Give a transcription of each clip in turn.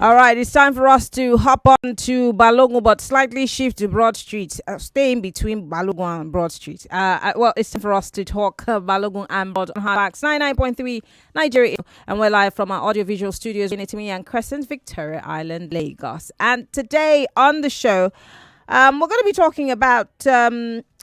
All right, it's time for us to hop on to Balogun, but slightly shift to Broad Street, stay in between Balogun and Broad Street. Well, it's time for us to talk Balogun and Broad on Halifax 99.3 Nigeria, and we're live from our audiovisual studios in Itimi and Crescent, Victoria Island, Lagos. And today on the show, we're going to be talking about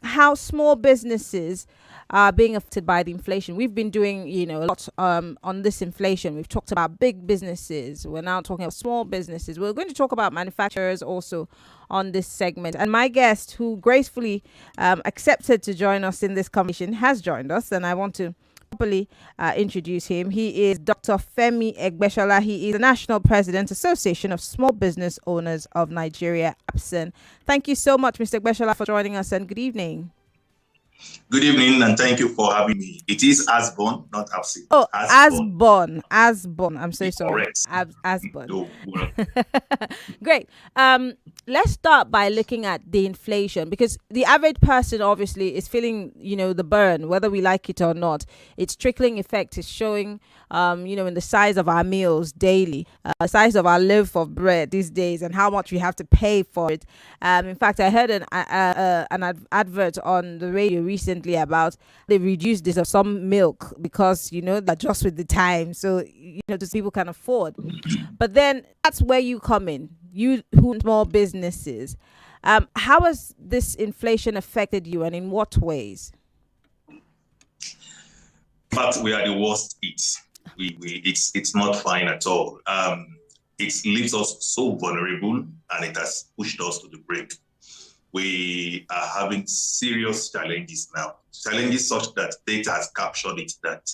how small businesses are being affected by the inflation. We've been doing, a lot on this inflation. We've talked about big businesses. We're now talking about small businesses. We're going to talk about manufacturers also on this segment. And my guest, who gracefully accepted to join us in this conversation, has joined us. And I want to properly introduce him. He is Dr. Femi Egbesola. He is the National President, Association of Small Business Owners of Nigeria, ASBON. Thank you so much, Mr. Egbesola, for joining us, and good evening. Good evening, and thank you for having me. It is ASBON, not ASBON. Oh, ASBON. ASBON. I'm so sorry. Correct. ASBON. No, well. Great. Let's start by looking at the inflation, because the average person obviously is feeling, the burn, whether we like it or not. Its trickling effect is showing, in the size of our meals daily, the size of our loaf of bread these days, and how much we have to pay for it. In fact, I heard an advert on the radio recently about they reduced this of some milk because that just with the time, so those people can afford. But then that's where you come in, you who small businesses. How has this inflation affected you, and in what ways? But we are the worst hit. It's not fine at all. It leaves us so vulnerable, and it has pushed us to the brink. We are having serious challenges now. Challenges such that data has captured it that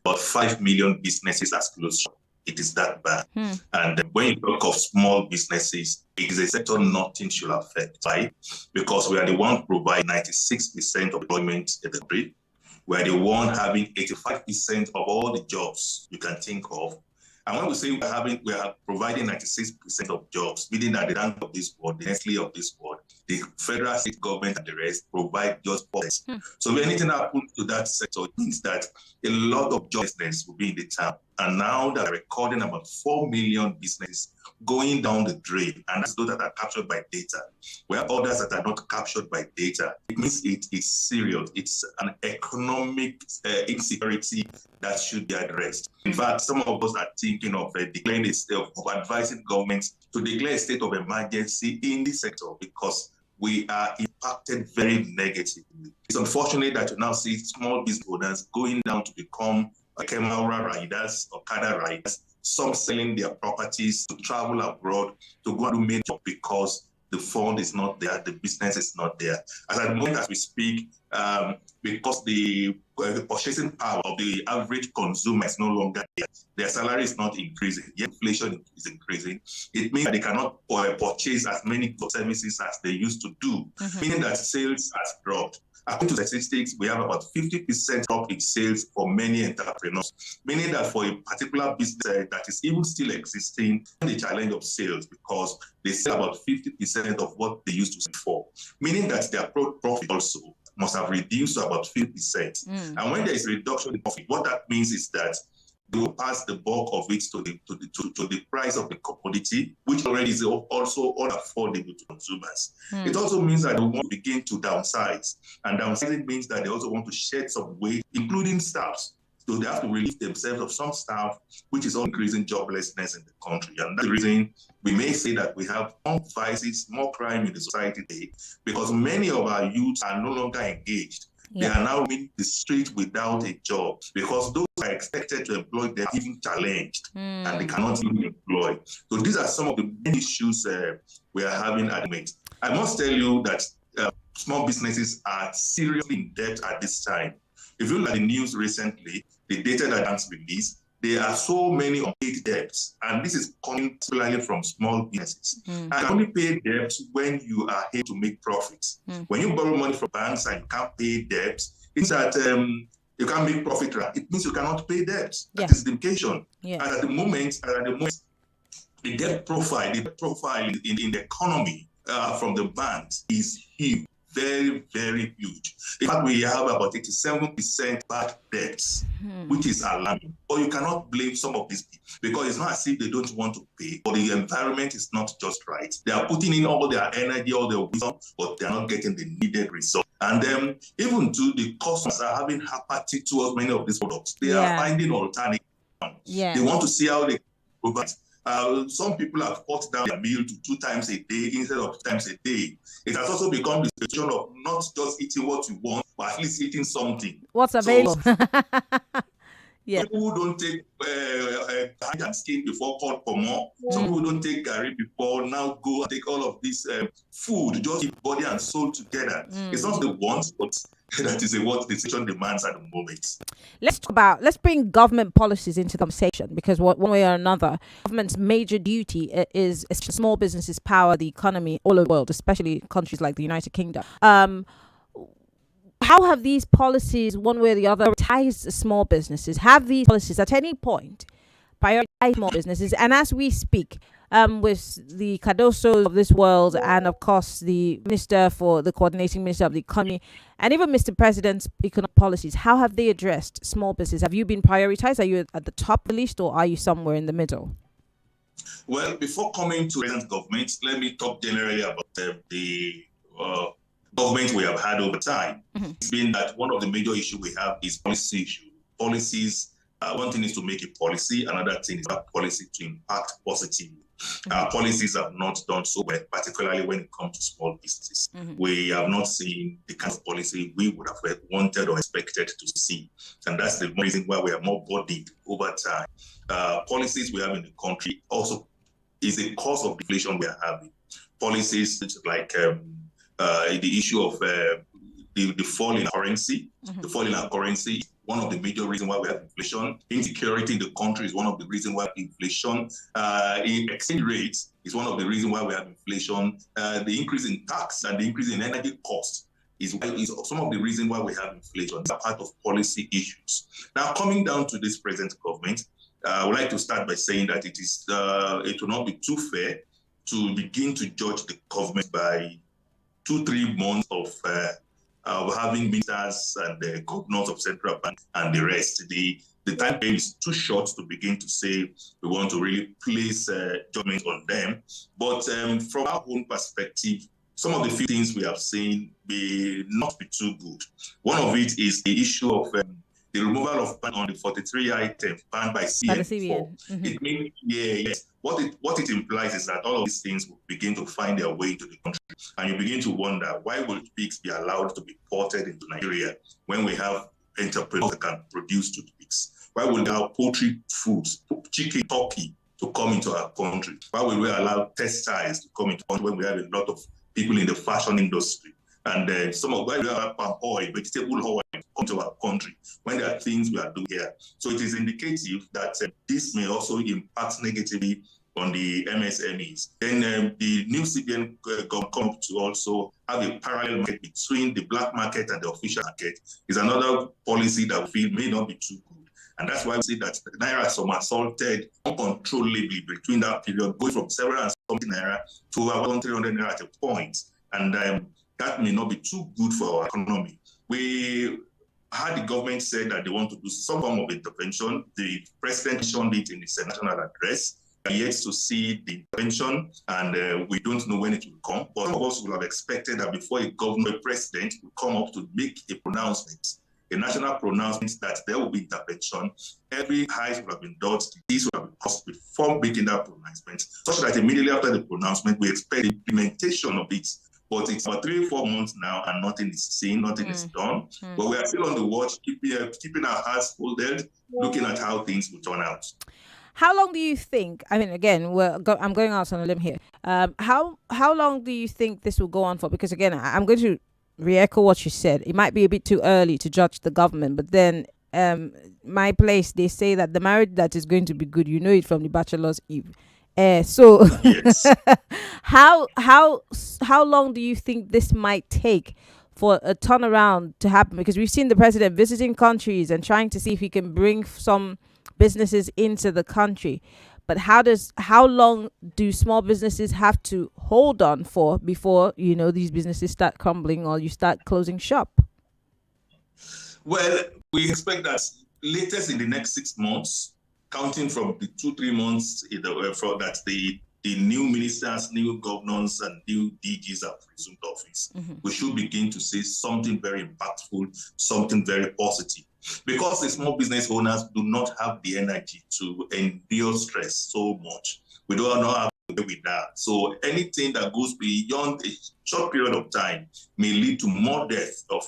about 5 million businesses has closed shop. It is that bad. And when you talk of small businesses, it is a sector nothing should affect, right? Because we are the one providing 96% of employment in the country. We are the one having 85% of all the jobs you can think of. And when we say we are providing 96% of jobs, meaning that the rank of this world, the Nestle of this world, the federal, state government, and the rest provide just policy. So if anything happens to that sector, it means that a lot of joblessness will be in the town. And now they're recording about 4 million businesses going down the drain, and that's those that are captured by data. Where others that are not captured by data, it means it is serious. It's an economic insecurity that should be addressed. In fact, some of us are thinking of declaring a state of advising governments to declare a state of emergency in this sector, because we are impacted very negatively. It's unfortunate that you now see small business owners going down to become camera riders, Okada riders, some selling their properties to travel abroad to go and do main job because the fund is not there, the business is not there. As at the moment as we speak, because the purchasing power of the average consumer is no longer there, their salary is not increasing, yet inflation is increasing. It means that they cannot purchase as many services as they used to do, meaning that sales has dropped. According to statistics, we have about 50% drop in sales for many entrepreneurs, meaning that for a particular business that is even still existing, the challenge of sales, because they sell about 50% of what they used to sell for, meaning that their profit also must have reduced to about 50%. And when there is a reduction in profit, what that means is that they will pass the bulk of it to the price of the commodity, which already is also unaffordable to consumers. It also means that they want to begin to downsize. And downsizing means that they also want to shed some weight, including staffs. So they have to relieve themselves of some staff, which is increasing joblessness in the country. And that's the reason we may say that we have more vices, more crime in the society today, because many of our youths are no longer engaged. They are now in the street without a job, because those who are expected to employ, they are even challenged and they cannot even employ. So these are some of the main issues we are having at the moment. I must tell you that small businesses are seriously in debt at this time. If you look at the news recently, the data that has released, there are so many unpaid debts, and this is coming particularly from small businesses. And you only pay debts when you are able to make profits. When you borrow money from banks and you can't pay debts, it's that you can't make profit. It means you cannot pay debts. That is the implication. And at the moment, the debt profile in the economy from the banks is huge, very, very huge. In fact, we have about 87% bad debts, which is alarming. But you cannot blame some of these people because it's not as if they don't want to pay, but the environment is not just right. They are putting in all their energy, all their wisdom, but they are not getting the needed result. And even to the customers are having apathy towards many of these products. They are finding alternatives. They want to see how they provide. Some people have cut down their meal to 2 times a day instead of 2 times a day. It has also become the situation of not just eating what you want, but at least eating something. What's available? People who don't take hide and skin before called for more. Some people don't take gari before now go and take all of this food, just keep body and soul together. It's not the want, but that is what the situation demands at the moment. Let's bring government policies into the conversation, because one way or another, government's major duty is small businesses power the economy all over the world, especially countries like the United Kingdom. How have these policies, one way or the other, prioritized small businesses? Have these policies at any point prioritized small businesses? And as we speak, with the Cardosos of this world, and of course the coordinating minister of the economy, and even Mr. President's economic policies, how have they addressed small business? Have you been prioritized? Are you at the top of the list, or are you somewhere in the middle? Well, before coming to present government, let me talk generally about the government we have had over time. It's been that one of the major issues we have is policy issue. Policies, one thing is to make a policy, another thing is that policy to impact positively. Our policies have not done so well, particularly when it comes to small businesses. We have not seen the kind of policy we would have wanted or expected to see. And that's the reason why we are more burdened over time. Policies we have in the country also is a cause of inflation we are having. Policies like the issue of the fall in currency. The fall in our currency is one of the major reasons why we have inflation. Insecurity in the country is one of the reasons why we have inflation. Exchange rates is one of the reasons why we have inflation. The increase in tax and the increase in energy costs is some of the reasons why we have inflation. These are part of policy issues. Now, coming down to this present government, I would like to start by saying that it will not be too fair to begin to judge the government by 2-3 months of having ministers and the governors of central bank and the rest. The time frame is too short to begin to say we want to really place judgment on them. But from our own perspective, some of the few things we have seen may not be too good. One of it is the issue of the removal of ban on the 43 items banned by CBN. It means, what it implies is that all of these things will begin to find their way to the country. And you begin to wonder, why will pigs be allowed to be ported into Nigeria when we have entrepreneurs that can produce toothpicks? Why will they allow poultry foods, chicken, turkey to come into our country? Why will we allow textiles to come into our country when we have a lot of people in the fashion industry? And some of why we have palm oil, vegetable oil come to our country when there are things we are doing here. So it is indicative that this may also impact negatively on the MSMEs. Then the new CBN come to also have a parallel market between the black market and the official market is another policy that we feel may not be too good. And that's why we see that the Naira somersaulted uncontrollably between that period, going from several and something Naira to over 1,300 Naira at a point. And that may not be too good for our economy. We had the government said that they want to do some form of intervention. The president mentioned it in his national address. We are yet to see the intervention, and we don't know when it will come. But some of us would have expected that before a government president will come up to make a pronouncement, a national pronouncement that there will be intervention, every I's would have been dotted, T's would have been crossed before making that pronouncement, such that immediately after the pronouncement, we expect the implementation of it. But it's about 3-4 months now, and nothing is seen, nothing is done. But we are still on the watch, keeping our hearts folded, looking at how things will turn out. How long do you think? I mean, again, I'm going out on a limb here. How long do you think this will go on for? Because again, I'm going to re-echo what you said. It might be a bit too early to judge the government, but then my place, they say that the marriage that is going to be good, you know it from the Bachelor's Eve. So Yes. how long do you think this might take for a turnaround to happen? Because we've seen the president visiting countries and trying to see if he can bring some businesses into the country. But how long do small businesses have to hold on for before these businesses start crumbling or you start closing shop? Well, we expect that latest in the next 6 months, counting from the 2-3 months from that the new ministers, new governors, and new DGs have resumed office, we should begin to see something very impactful, something very positive. Because the small business owners do not have the energy to endure stress so much. We don't know how to deal with that. So anything that goes beyond a short period of time may lead to more death of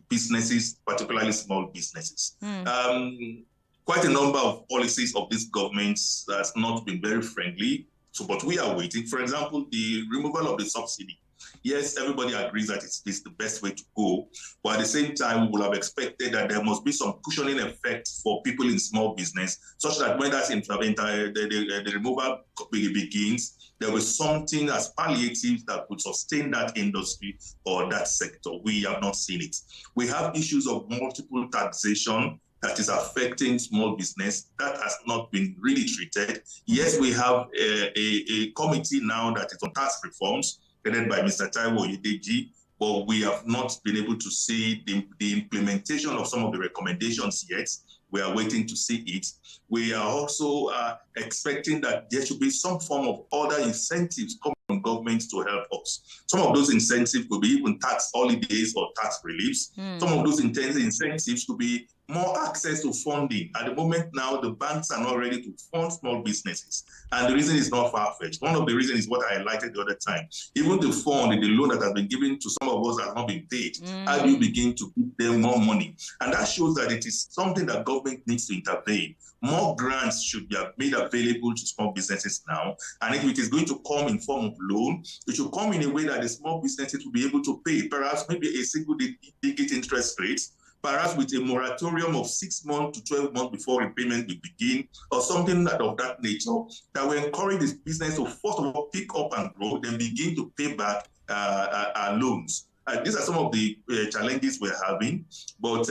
businesses, particularly small businesses. Quite a number of policies of this government has not been very friendly. So, but we are waiting. For example, the removal of the subsidy. Yes, everybody agrees that it's the best way to go. But at the same time, we would have expected that there must be some cushioning effect for people in small business, such that when the removal begins, there was something as palliative that would sustain that industry or that sector. We have not seen it. We have issues of multiple taxation that is affecting small business. That has not been really treated. Yes, we have a committee now that is on tax reforms, headed by Mr. Taiwo Oyedeji, but we have not been able to see the implementation of some of the recommendations yet. We are waiting to see it. We are also expecting that there should be some form of other incentives coming from government to help us. Some of those incentives could be even tax holidays or tax reliefs. Some of those incentives could be more access to funding. At the moment now, the banks are not ready to fund small businesses. And the reason is not far-fetched. One of the reasons is what I highlighted the other time. Even the fund, the loan that has been given to some of us has not been paid. How do you begin to give them more money? And that shows that it is something that government needs to intervene. More grants should be made available to small businesses now. And if it is going to come in form of loan, it should come in a way that the small businesses will be able to pay, perhaps maybe a single-digit interest rate, perhaps with a moratorium of 6 months to 12 months before repayment will begin, or something of that nature that will encourage this business to first of all pick up and grow, then begin to pay back our loans. These are some of the challenges we're having, but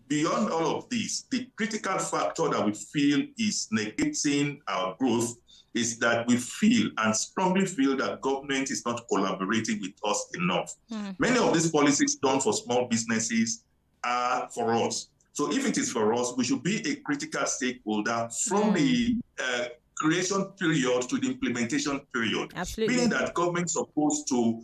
beyond all of this, the critical factor that we feel is negating our growth is that we feel and strongly feel that government is not collaborating with us enough. Many of these policies done for small businesses are for us. So if it is for us, we should be a critical stakeholder from the creation period to the implementation period. Absolutely. Meaning that government is supposed to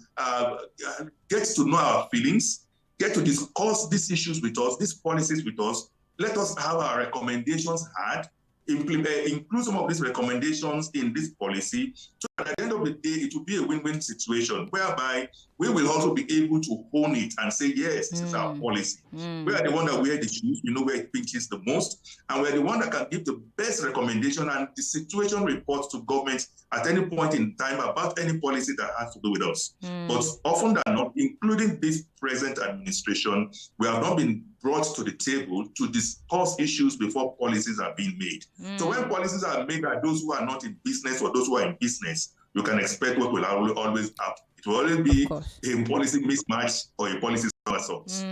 get to know our feelings, get to discuss these issues with us, these policies with us. Let us have our recommendations heard, include some of these recommendations in this policy, so that at the end of the day, it will be a win-win situation whereby we will also be able to hone it and say, yes, this is our policy. We are the one that wear the shoes, we know where it pinches the most, and we're the one that can give the best recommendation and the situation reports to government at any point in time about any policy that has to do with us. But often than not, including this present administration, we have not been brought to the table to discuss issues before policies are being made. So when policies are made by those who are not in business or those who are in business, you can expect what will always happen. It will always be a policy mismatch or a policy somersault.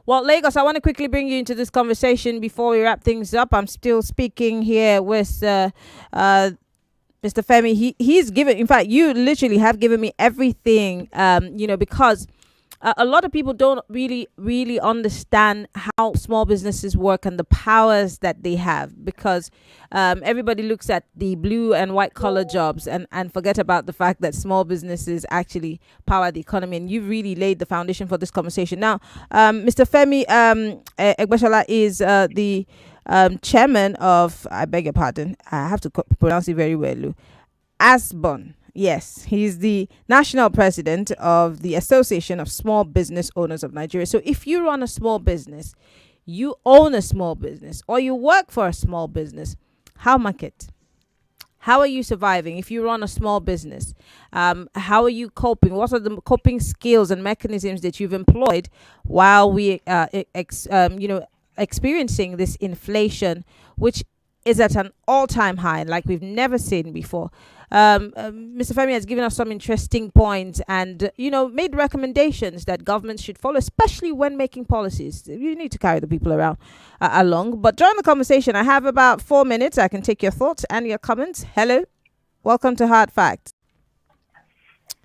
Well, Lagos, I want to quickly bring you into this conversation before we wrap things up. I'm still speaking here with Mr. Femi. He's given, in fact, you literally have given me everything, because a lot of people don't really understand how small businesses work and the powers that they have, because everybody looks at the blue and white collar jobs and forget about the fact that small businesses actually power the economy. And you've really laid the foundation for this conversation. Now, Mr. Femi Egbesola is the chairman of, I beg your pardon, I have to pronounce it very well, ASBON. Yes, he's the national president of the Association of Small Business Owners of Nigeria. So if you run a small business, you own a small business, or you work for a small business, how market? How are you surviving if you run a small business? How are you coping? What are the coping skills and mechanisms that you've employed while we experiencing this inflation, which is at an all-time high, like we've never seen before. Mr. Femi has given us some interesting points and, made recommendations that governments should follow, especially when making policies. You need to carry the people around along. But during the conversation, I have about 4 minutes. I can take your thoughts and your comments. Hello. Welcome to Hard Facts.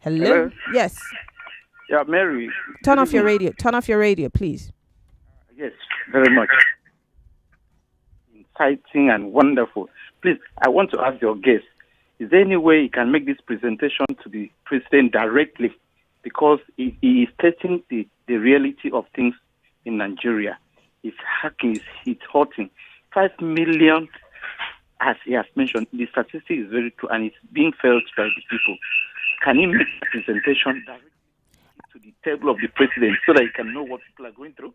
Hello. Yes. Yeah, Mary. Turn off your radio. Turn off your radio, please. Yes, very much. Exciting and wonderful. Please, I want to ask your guest, is there any way you can make this presentation to the president directly? Because he is stating the reality of things in Nigeria. It's hacking, it's hurting. 5 million, as he has mentioned, the statistic is very true and it's being felt by the people. Can he make a presentation directly to the table of the president so that he can know what people are going through?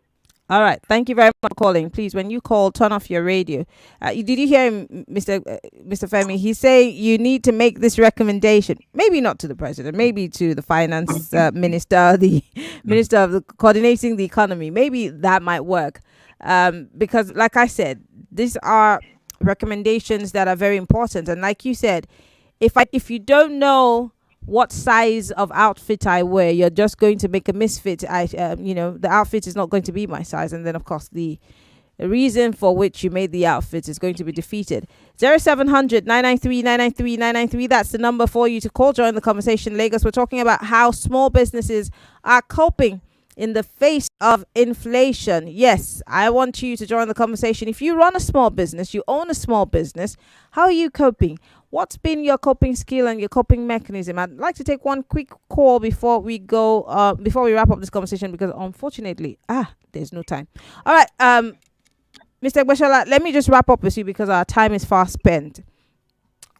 All right. Thank you very much for calling. Please, when you call, turn off your radio. Did you hear him, Mr. Femi? He's saying you need to make this recommendation. Maybe not to the president, maybe to the finance minister, the minister of coordinating the economy. Maybe that might work. Because, like I said, these are recommendations that are very important. And like you said, if you don't know what size of outfit I wear, you're just going to make a misfit. The outfit is not going to be my size, and then of course the reason for which you made the outfit is going to be defeated. 0700 993 993 993. That's the number for you to call. Join the conversation. Lagos, we're talking about how small businesses are coping in the face of inflation. Yes, I want you to join the conversation. If you run a small business, you own a small business, how are you coping? What's been your coping skill and your coping mechanism? I'd like to take one quick call before we go, before we wrap up this conversation, because unfortunately, there's no time. All right, Mr. Egbesola, let me just wrap up with you because our time is fast spent.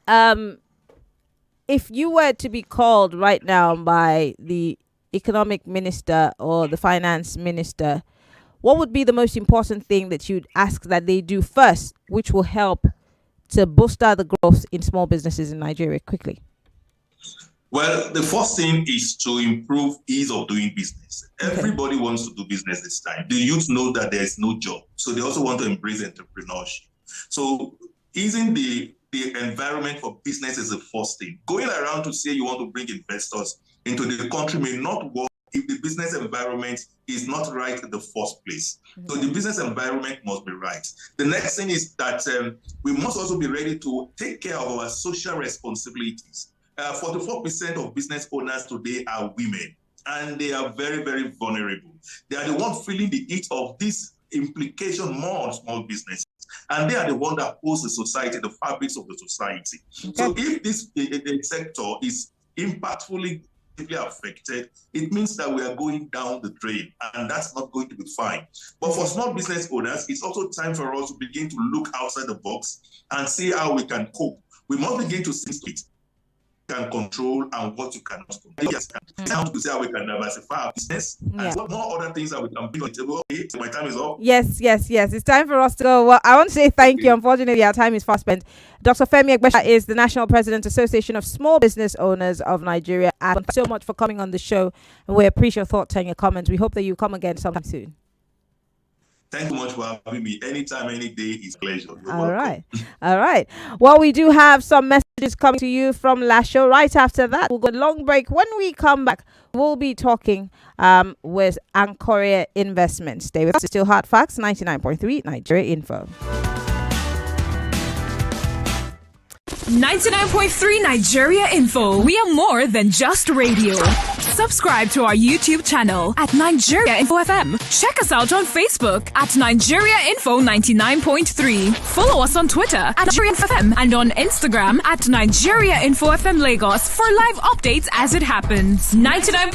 If you were to be called right now by the economic minister or the finance minister, what would be the most important thing that you'd ask that they do first, which will help to boost the growth in small businesses in Nigeria quickly? Well, the first thing is to improve ease of doing business. Okay. Everybody wants to do business this time. The youth know that there is no job, so they also want to embrace entrepreneurship. So easing the environment for business is the first thing. Going around to say you want to bring investors into the country may not work if the business environment is not right in the first place. Mm-hmm. So the business environment must be right. The next thing is that we must also be ready to take care of our social responsibilities. 44% of business owners today are women, and they are very, very vulnerable. They are the ones feeling the heat of this implication more on small business. And they are the one that holds the society, the fabrics of the society. Okay. So if this sector is impactfully affected, it means that we are going down the drain, and that's not going to be fine. But for small business owners, it's also time for us to begin to look outside the box and see how we can cope. We must begin to see what you can control and what you cannot control. Now to see how we can diversify our business and what more other things that we can bring on the table. Okay, so my time is up. Yes. It's time for us to go. Well, I want to say thank you. Unfortunately, our time is fast spent. Dr. Femi Egbesola is the National President, Association of Small Business Owners of Nigeria. And thank you so much for coming on the show. And we appreciate your thoughts and your comments. We hope that you come again sometime soon. Thank you much for having me. Anytime, any day is a pleasure. All right. Well, we do have some messages coming to you from Lasho. Right after that, we'll go long break. When we come back, we'll be talking with Ankoria Investments. Stay with us. It's still Hard Facts, 99.3 Nigeria Info. 99.3 Nigeria Info. We are more than just radio. Subscribe to our YouTube channel at Nigeria Info FM. Check us out on Facebook at Nigeria Info 99.3. Follow us on Twitter at Nigeria Info FM and on Instagram at Nigeria Info FM Lagos for live updates as it happens. 99.